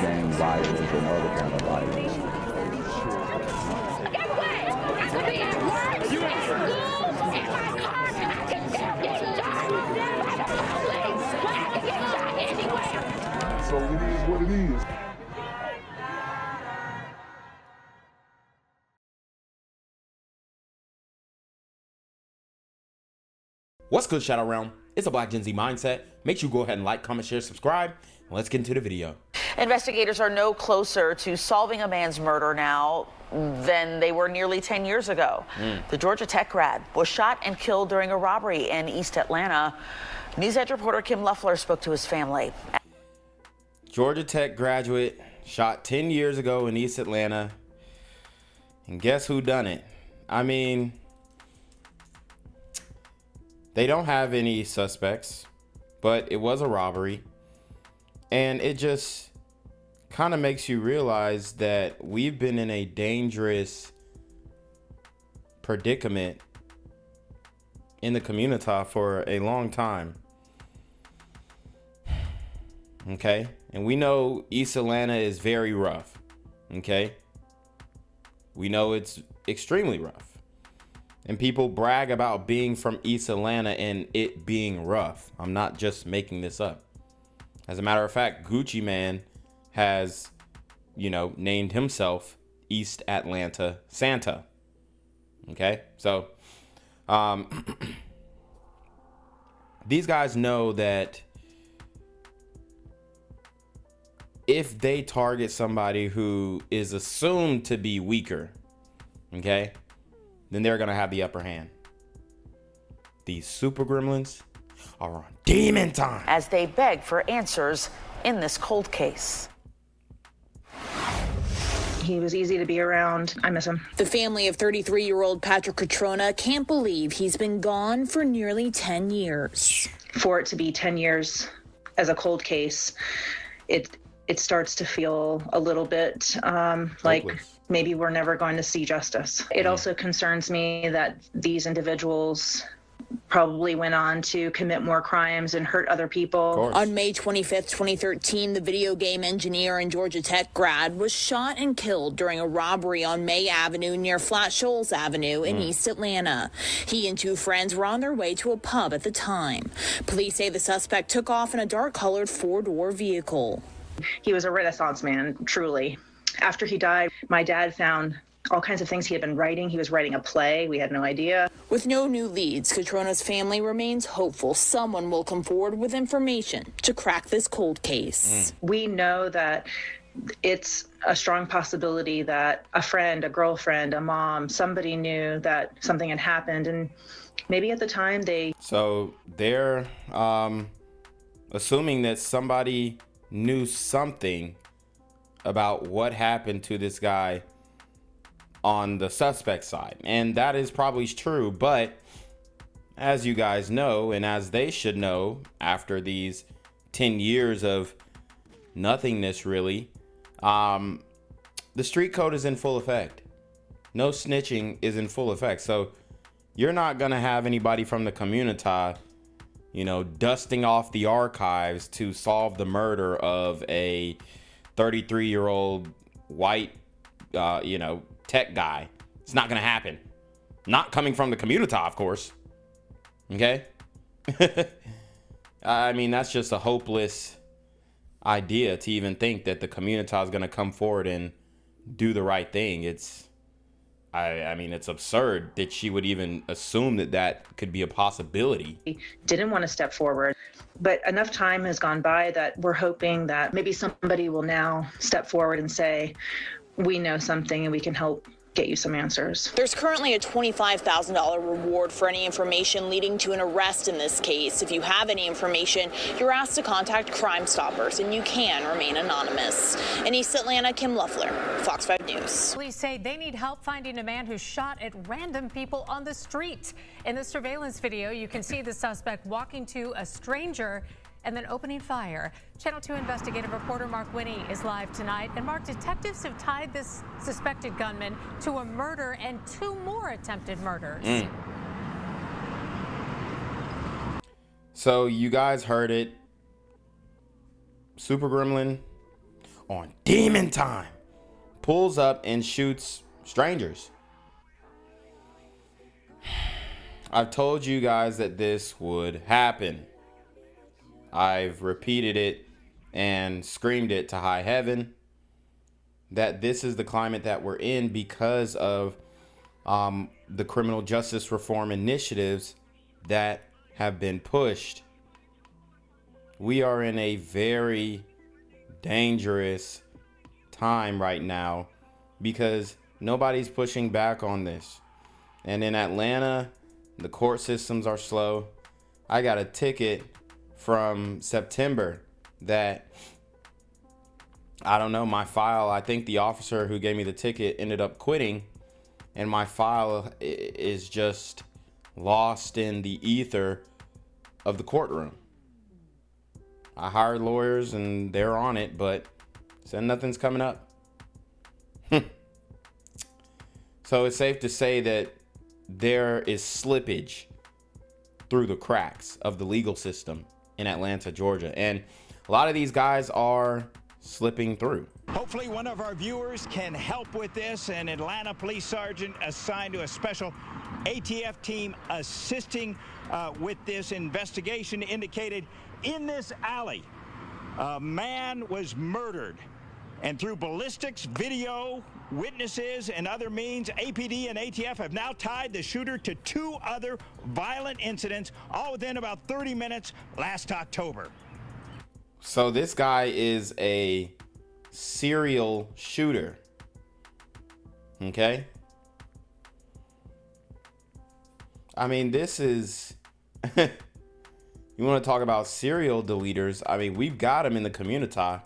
gang violence and other kind of violence. Get away! I could be at work, at school, in my car, I can still get shot by the police, but I can get shot anywhere. So it is what it is. What's good, Shadow Realm? It's a Black Gen Z Mindset. Make sure you go ahead and like, comment, share, subscribe, and let's get into the video. Investigators are no closer to solving a man's murder now than they were nearly 10 years ago. The Georgia Tech grad was shot and killed during a robbery in East Atlanta. News Edge reporter Kim Loeffler spoke to his family. Georgia Tech graduate shot 10 years ago in East Atlanta. And guess who done it? I mean, they don't have any suspects, but it was a robbery. And it just kind of makes you realize that we've been in a dangerous predicament in the community for a long time. Okay? And we know East Atlanta is very rough. Okay? We know it's extremely rough. And people brag about being from East Atlanta and it being rough. I'm not just making this up. As a matter of fact, Gucci Man has, named himself East Atlanta Santa. Okay? So, these guys know that if they target somebody who is assumed to be weaker, okay, then they're going to have the upper hand. These super gremlins are on demon time As they beg for answers in this cold case. He was easy to be around. I miss him. The family of 33-year-old Patrick Cotrona can't believe he's been gone for nearly 10 years. For it to be 10 years as a cold case, it starts to feel a little bit like maybe we're never going to see justice. It also concerns me that these individuals probably went on to commit more crimes and hurt other people. On May 25th, 2013, the video game engineer and Georgia Tech grad was shot and killed during a robbery on May Avenue near Flat Shoals Avenue in East Atlanta. He and two friends were on their way to a pub at the time. Police say the suspect took off in a dark-colored four-door vehicle. He was a Renaissance man, truly. After he died, my dad found all kinds of things he had been writing. He was writing a play. We had no idea. With no new leads, Cotrona's family remains hopeful someone will come forward with information to crack this cold case. We know that it's a strong possibility that a friend, a girlfriend, a mom, somebody knew that something had happened, and maybe at the time So they're assuming that somebody knew something about what happened to this guy on the suspect side. And that is probably true, but as you guys know, and as they should know, after these 10 years of nothingness really, the street code is in full effect. No snitching is in full effect. So you're not gonna have anybody from the community, dusting off the archives to solve the murder of a 33-year-old white, tech guy. It's not gonna happen. Not coming from the community, of course. Okay? I mean, that's just a hopeless idea to even think that the community is gonna come forward and do the right thing. I mean, it's absurd that she would even assume that could be a possibility. didn't want to step forward. But enough time has gone by that we're hoping that maybe somebody will now step forward and say, we know something and we can help get you some answers. There's currently a $25,000 reward for any information leading to an arrest in this case. If you have any information, you're asked to contact Crime Stoppers, and you can remain anonymous. In East Atlanta, Kim Loeffler, Fox 5 News. Police say they need help finding a man who shot at random people on the street. In the surveillance video, you can see the suspect walking to a stranger and then opening fire. Channel 2 investigative reporter Mark Winnie is live tonight. And Mark, detectives have tied this suspected gunman to a murder and 2 more attempted murders. So you guys heard it. Super Gremlin on demon time, pulls up and shoots strangers. I've told you guys that this would happen. I've repeated it and screamed it to high heaven that this is the climate that we're in because of the criminal justice reform initiatives that have been pushed. We are in a very dangerous time right now because nobody's pushing back on this. And in Atlanta, the court systems are slow. I got a ticket from September that, I don't know, my file, I think the officer who gave me the ticket ended up quitting, and my file is just lost in the ether of the courtroom. I hired lawyers and they're on it, but said nothing's coming up. So it's safe to say that there is slippage through the cracks of the legal system in Atlanta, Georgia. And a lot of these guys are slipping through. Hopefully one of our viewers can help with this. An Atlanta police sergeant assigned to a special ATF team assisting with this investigation indicated in this alley, a man was murdered. And through ballistics, video, witnesses, and other means, APD and ATF have now tied the shooter to 2 other violent incidents, all within about 30 minutes last October. So this guy is a serial shooter. Okay? I mean, this is... You want to talk about serial deleters? I mean, we've got them in the community.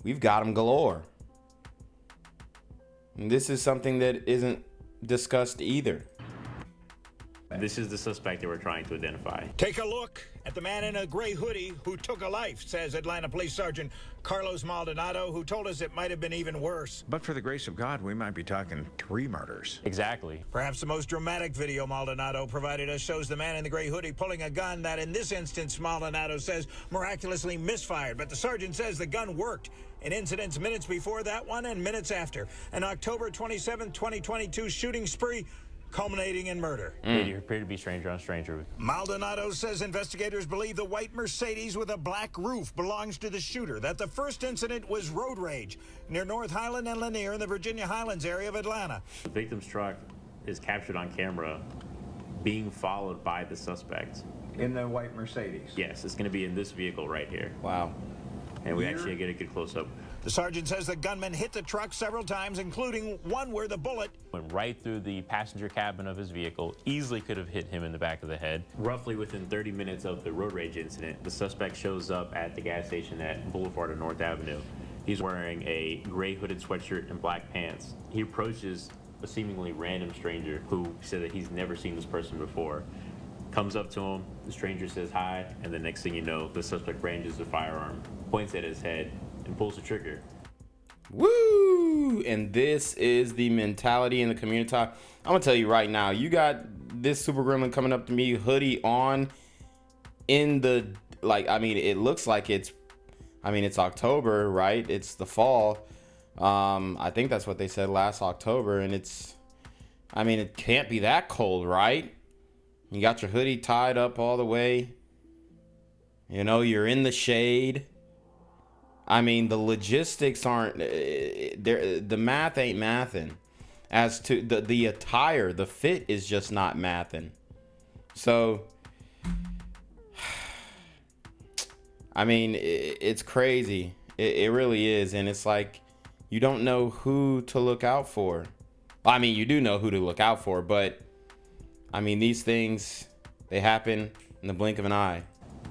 We've got them galore. And this is something that isn't discussed either. This is the suspect that we're trying to identify. Take a look at the man in a gray hoodie who took a life, says Atlanta Police Sergeant Carlos Maldonado, who told us it might have been even worse. But for the grace of God, we might be talking 3 murders. Exactly. Perhaps the most dramatic video Maldonado provided us shows the man in the gray hoodie pulling a gun that, in this instance, Maldonado says miraculously misfired. But the sergeant says the gun worked in incidents minutes before that one and minutes after. An October 27, 2022 shooting spree culminating in murder. You appear to be stranger on stranger. Maldonado says investigators believe the white Mercedes with a black roof belongs to the shooter, that the first incident was road rage near North Highland and Lanier in the Virginia Highlands area of Atlanta. The victim's truck is captured on camera being followed by the suspect. In the white Mercedes? Yes, it's going to be in this vehicle right here. Wow. And we actually get a good close-up. The sergeant says the gunman hit the truck several times, including one where the bullet Went right through the passenger cabin of his vehicle, easily could have hit him in the back of the head. Roughly within 30 minutes of the road rage incident, the suspect shows up at the gas station at Boulevard of North Avenue. He's wearing a gray hooded sweatshirt and black pants. He approaches a seemingly random stranger who said that he's never seen this person before. Comes up to him, the stranger says hi, and the next thing you know, the suspect brandishes a firearm, points at his head, and pulls the trigger. Woo! And this is the mentality in the community. I'm gonna tell you right now, you got this super gremlin coming up to me, hoodie on, in the, like, I mean, it looks like it's October, right? It's the fall. I think that's what they said last October, and it's, I mean, it can't be that cold, right? You got your hoodie tied up all the way. You know, you're in the shade. I mean, the logistics aren't there. The math ain't mathin'. As to the attire, the fit is just not mathin'. So, I mean, it's crazy. It really is. And it's like, you don't know who to look out for. I mean, you do know who to look out for, but I mean, these things, they happen in the blink of an eye.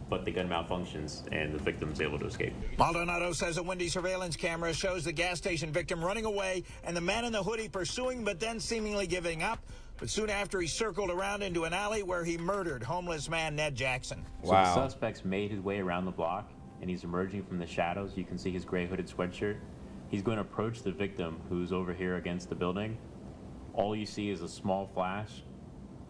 But the gun malfunctions and the victim's able to escape. Maldonado says a windy surveillance camera shows the gas station victim running away and the man in the hoodie pursuing but then seemingly giving up. But soon after, he circled around into an alley where he murdered homeless man Ned Jackson. So the suspect's made his way around the block and he's emerging from the shadows. You can see his gray hooded sweatshirt. He's going to approach the victim who's over here against the building. All you see is a small flash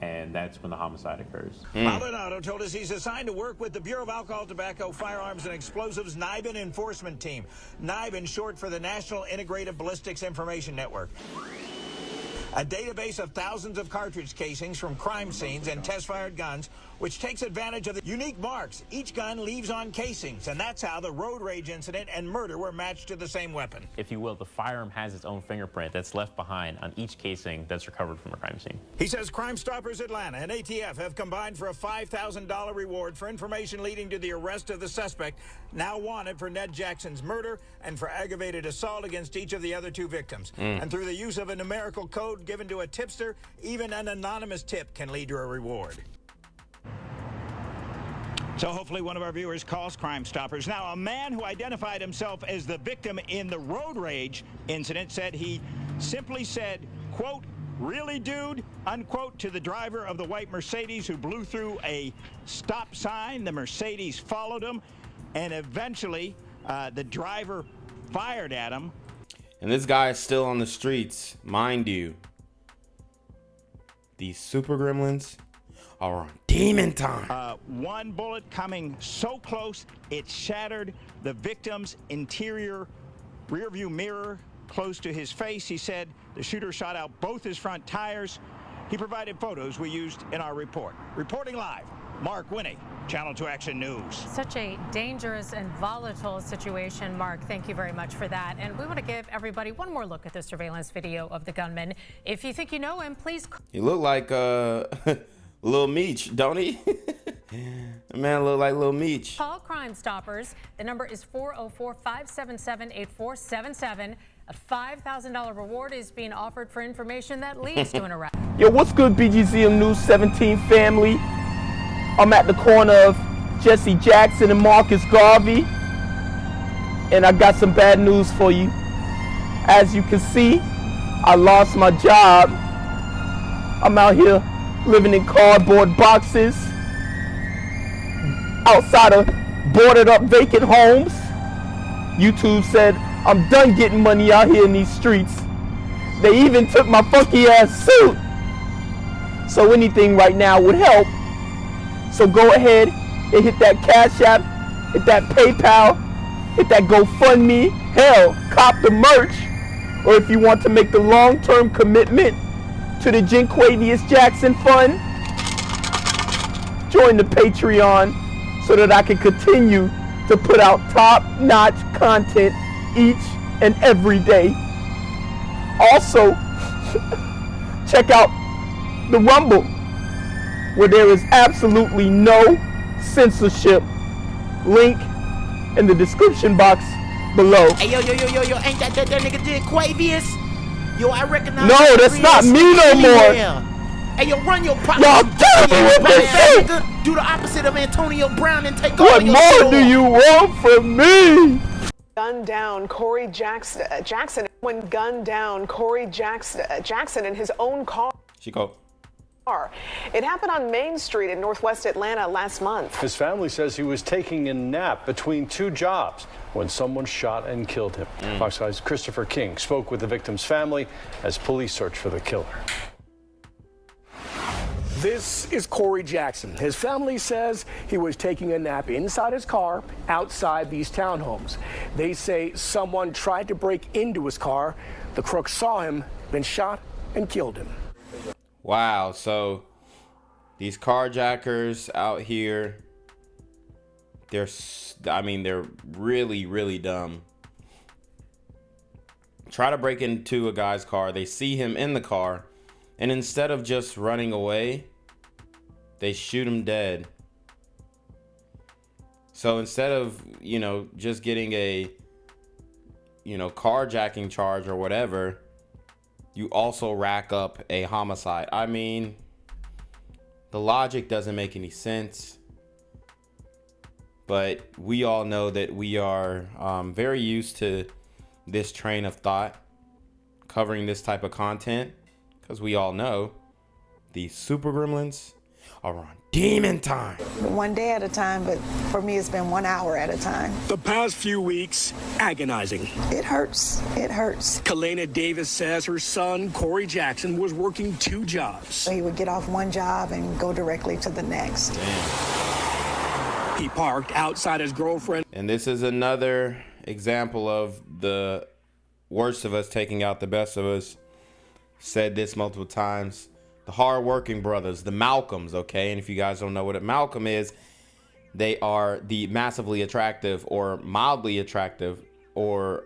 and that's when the homicide occurs. Maldonado told us he's assigned to work with the Bureau of Alcohol, Tobacco, Firearms, and Explosives NIBIN Enforcement Team. NIBIN, short for the National Integrated Ballistics Information Network. A database of thousands of cartridge casings from crime scenes and test-fired guns, which takes advantage of the unique marks each gun leaves on casings. And that's how the road rage incident and murder were matched to the same weapon. If you will, the firearm has its own fingerprint that's left behind on each casing that's recovered from a crime scene. He says Crime Stoppers Atlanta and ATF have combined for a $5,000 reward for information leading to the arrest of the suspect, now wanted for Ned Jackson's murder and for aggravated assault against each of the other two victims. And through the use of a numerical code given to a tipster, even an anonymous tip can lead to a reward. So hopefully one of our viewers calls Crime Stoppers. Now, a man who identified himself as the victim in the road rage incident said he simply said, quote, "Really, dude," unquote, to the driver of the white Mercedes who blew through a stop sign. The Mercedes followed him, and eventually the driver fired at him. And this guy is still on the streets, mind you. These super gremlins are on demon time. One bullet coming so close, it shattered the victim's interior rearview mirror close to his face. He said the shooter shot out both his front tires. He provided photos we used in our report. Reporting live, Mark Winnie, Channel 2 Action News. Such a dangerous and volatile situation, Mark. Thank you very much for that. And we want to give everybody one more look at the surveillance video of the gunman. If you think you know him, please. He look like Lil Meech, don't he? The man look like Lil Meech. Call Crime Stoppers. The number is 404-577-8477. A $5,000 reward is being offered for information that leads to an arrest. Yo, what's good, BGZM News 17 family? I'm at the corner of Jesse Jackson and Marcus Garvey, and I got some bad news for you. As you can see, I lost my job. I'm out here living in cardboard boxes outside of boarded up vacant homes. YouTube said I'm done getting money out here in these streets. They even took my funky ass suit. So anything right now would help. So go ahead and hit that Cash App, hit that PayPal, hit that GoFundMe. Hell, cop the merch. Or if you want to make the long-term commitment to the Jinquavius Jackson Fund, join the Patreon so that I can continue to put out top-notch content each and every day. Also, check out the Rumble, where there is absolutely no censorship. Link in the description box below. Hey, yo, ain't that nigga Jinquavius? Yo, I recognize. No, that's not me no more. Hey, yo, run your Y'all tell me what they say. Do the opposite of Antonio Brown and take What all your more shit do off. you want from me? Gunned down Korri Jackson when gunned down Korri Jackson in his own car. Chico. It happened on Main Street in Northwest Atlanta last month. His family says he was taking a nap between two jobs when someone shot and killed him. Fox 5's Christopher King spoke with the victim's family as police search for the killer. This is Korri Jackson. His family says he was taking a nap inside his car outside these townhomes. They say someone tried to break into his car. The crook saw him, then shot and killed him. Wow, so these carjackers out here, they're really, really dumb. Try to break into a guy's car. They see him in the car, and instead of just running away, they shoot him dead. So instead of, just getting a, carjacking charge or whatever, you also rack up a homicide. I mean, the logic doesn't make any sense. But we all know that we are very used to this train of thought, covering this type of content, because we all know these super gremlins, are on demon time. One day at a time, but for me, it's been 1 hour at a time. The past few weeks, agonizing. It hurts. It hurts. Kalena Davis says her son, Korri Jackson, was working 2 jobs. So he would get off one job and go directly to the next. Damn. He parked outside his girlfriend. And this is another example of the worst of us taking out the best of us. Said this multiple times. The hard-working brothers, the Malcolms, okay? And if you guys don't know what a Malcolm is, they are the massively attractive or mildly attractive or,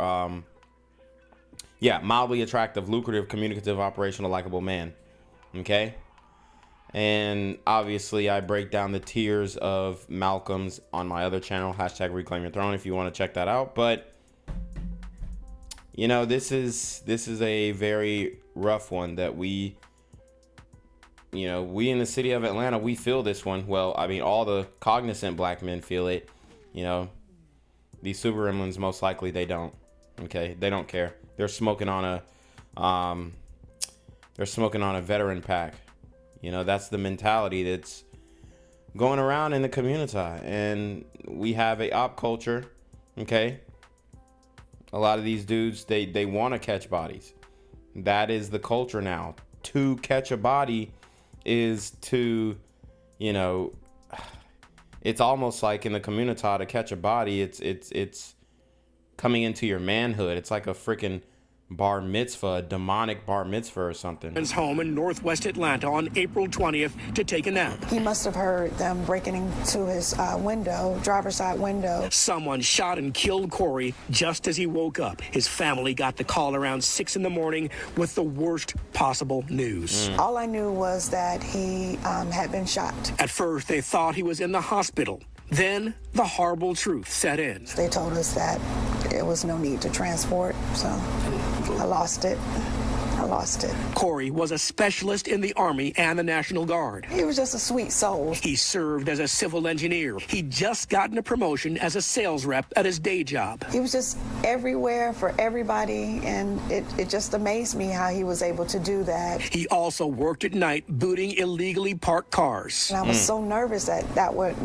mildly attractive, lucrative, communicative, operational, likable man, okay? And obviously, I break down the tiers of Malcolms on my other channel, hashtag Reclaim Your Throne, if you want to check that out. But, you know, this is a very rough one that we in the city of Atlanta, we feel this one. Well, I mean, all the cognizant black men feel it. You know, these super gremlins, most likely they don't. Okay, they don't care. They're smoking on a veteran pack. You know, that's the mentality that's going around in the community. And we have a op culture. Okay, a lot of these dudes, they want to catch bodies. That is the culture now. To catch a body is to, you know, it's almost like in the community to catch a body, it's coming into your manhood. It's like a freaking bar mitzvah, a demonic bar mitzvah or something. His home in Northwest Atlanta on April 20th to take a nap. He must have heard them breaking into his driver's side window. Someone shot and killed Korri just as he woke up. His family got the call around 6 in the morning with the worst possible news. All I knew was that he had been shot. At first, they thought he was in the hospital. Then the horrible truth set in. They told us that there was no need to transport, so I lost it. Korri was a specialist in the Army and the National Guard. He was just a sweet soul. He served as a civil engineer. He'd just gotten a promotion as a sales rep at his day job. He was just everywhere for everybody, and it just amazed me how he was able to do that. He also worked at night booting illegally parked cars. And I was so nervous that would,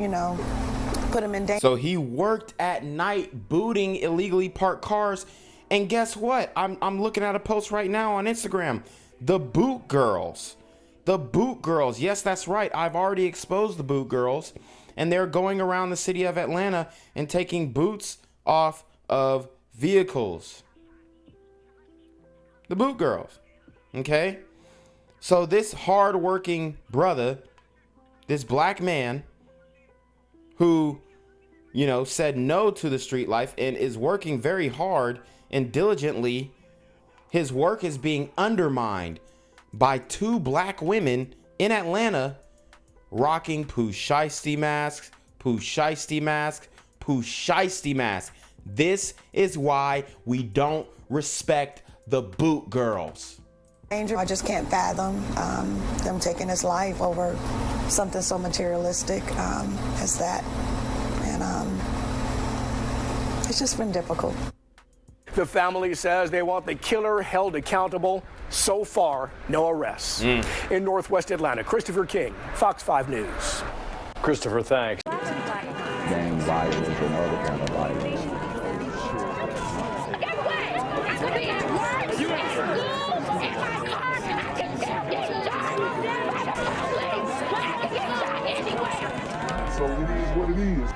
put him in danger. So he worked at night booting illegally parked cars. And guess what? I'm looking at a post right now on Instagram. The boot girls. The boot girls. Yes, that's right. I've already exposed the boot girls. And they're going around the city of Atlanta and taking boots off of vehicles. The boot girls. Okay? So this hardworking brother, this black man who, said no to the street life and is working very hard and diligently, his work is being undermined by 2 black women in Atlanta rocking poo shiesty masks. This is why we don't respect the boot girls. I just can't fathom them taking his life over something so materialistic as that. And it's just been difficult. The family says they want the killer held accountable. So far, no arrests. In Northwest Atlanta, Christopher King, Fox 5 News. Christopher, thanks. Gang violence and other kind of violence. Guess what? I could be at work, at school, in my car, and I can still get shot by the police. I can get shot anywhere. So it is what it is.